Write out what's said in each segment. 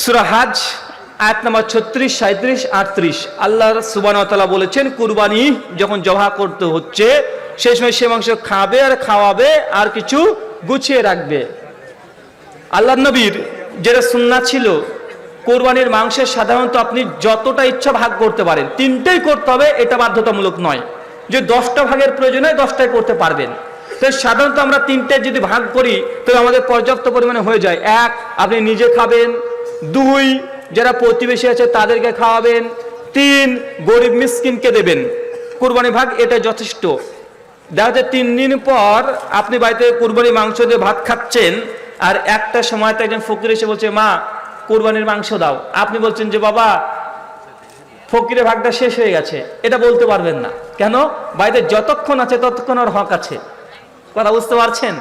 সূরা হজ আয়াত নম্বর 36, 37, 38 আল্লাহ সুবহানাহু ওয়া তাআলা বলেছেন কুরবানি যখন জবাহ করতে হচ্ছে সেই সময় সে মাংস খাবে আর খাওয়াবে আর কিছু গুছিয়ে রাখবে। আল্লাহর নবীর যেটা সুন্নাহ ছিল, কোরবানির মাংসের সাধারণত আপনি যতটা ইচ্ছা ভাগ করতে পারেন, 3টেই করতে হবে, এটা বাধ্যতামূলক নয় যে 10টা ভাগের প্রয়োজন হয় 10টাই করতে পারবেন। তো সাধারণত আমরা 3টে যদি ভাগ করি তবে আমাদের পর্যাপ্ত পরিমাণে হয়ে যায়। 1, আপনি নিজে খাবেন। 2, যারা প্রতিবেশী আছে তাদেরকে খাওয়াবেন। 3, গরিব মিসকিনকে দেবেন। কুরবানি ভাগ এটা যথেষ্ট। দেখা যায় 3 দিন পর আপনি বাড়িতে কুরবানি মাংস দিয়ে ভাত খাচ্ছেন, আর একটা সময়তে একজন ফকির এসে বলছে মা কুরবানির মাংস দাও। আপনি বলছেন যে বাবা ফকিরের ভাগটা শেষ হয়ে গেছে, এটা বলতে পারবেন না। কেন? বাড়িতে যতক্ষণ আছে ততক্ষণ আর হক আছে। কথা বুঝতে পারছেন?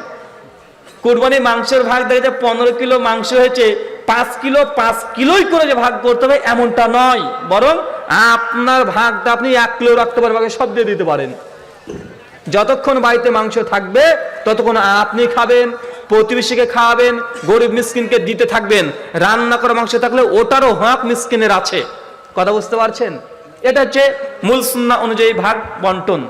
কুরবানির মাংসের ভাগ দেখা যায় 15 কিলো মাংস হয়েছে, 5 কিলোই করে যে ভাগ করতে হবে এমনটা নয়, বরং আপনার ভাগটা আপনি 1 কিলো রাখতে পারেন, ভাগে সব দিয়ে দিতে পারেন। যতক্ষণ বাড়িতে মাংস থাকবে ততক্ষণ আপনি খাবেন, প্রতিবেশীকে খাওয়াবেন, গরিব মিসকিনকে দিতে থাকবেন। রান্না করা মাংস থাকলে ওটারও হক মিসকিনের আছে। কথা বুঝতে পারছেন? এটা হচ্ছে মূল সুন্নাহ অনুযায়ী ভাগ বন্টন।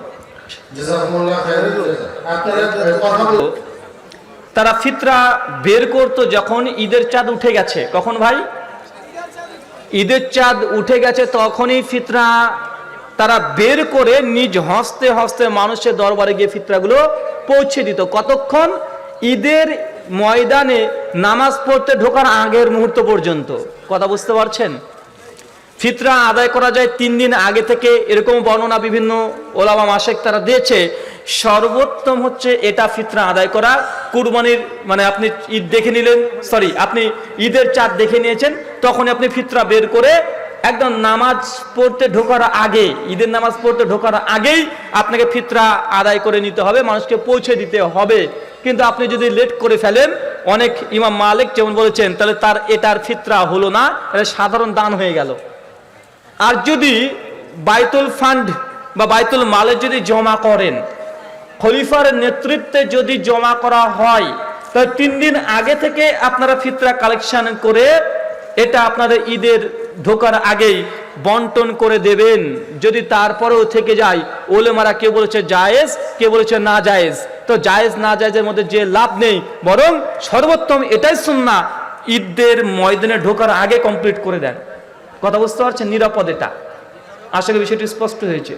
তারা ফিতরা বের করতো যখন ঈদের চাঁদ উঠে গেছে। কখন ভাই? ঈদের চাঁদ উঠে গেছে তখনই ফিতরা তারা বের করে নিজ হস্তে হস্তে মানুষের দরবারে গিয়ে ফিতরাগুলো পৌঁছে দিত। কতক্ষণ? ঈদের ময়দানে নামাজ পড়তে ঢোকার আগের মুহূর্ত পর্যন্ত। কথা বুঝতে পারছেন? ফিতরা আদায় করা যায় 3 দিন আগে থেকে, এরকম বর্ণনা বিভিন্ন ওলামা মাশায়েখ তারা দিয়েছে। সর্বোত্তম হচ্ছে এটা ফিতরা আদায় করা। কুরবানির মানে আপনি ঈদ দেখে নিলেন, আপনি ঈদের চাঁদ দেখে নিয়েছেন, তখন আপনি ফিতরা বের করে একদম নামাজ পড়তে ঢোকার আগে, ঈদের নামাজ পড়তে ঢোকার আগেই আপনাকে ফিতরা আদায় করে নিতে হবে, মানুষকে পৌঁছে দিতে হবে। কিন্তু আপনি যদি লেট করে ফেলেন, অনেক ইমাম মালিক যেমন বলেছেন, তাহলে এটার ফিতরা হলো না, এটা সাধারণ দান হয়ে গেল। আর যদি বাইতুল ফান্ড বা বাইতুল মালে যদি জমা করেন, খলিফার নেতৃত্বে যদি জমা করা হয়, তাহলে 3 দিন আগে থেকে আপনারা ফিতরা কালেকশন করে এটা আপনাদের ঈদের ঢোকার আগেই বন্টন করে দেবেন। যদি তারপরেও থেকে যায়, ওলেমারা কে বলেছে জায়েজ, কে বলেছে না জায়েজ। তো জায়েজ না জায়েজের মধ্যে যে লাভ নেই, বরং সর্বোত্তম এটাই সুন্নাহ ঈদের ময়দানে ঢোকার আগে কমপ্লিট করে দেন। কথা বুঝতে পারছেন? নিরাপদ এটা। আশা করি বিষয়টি স্পষ্ট হয়েছে।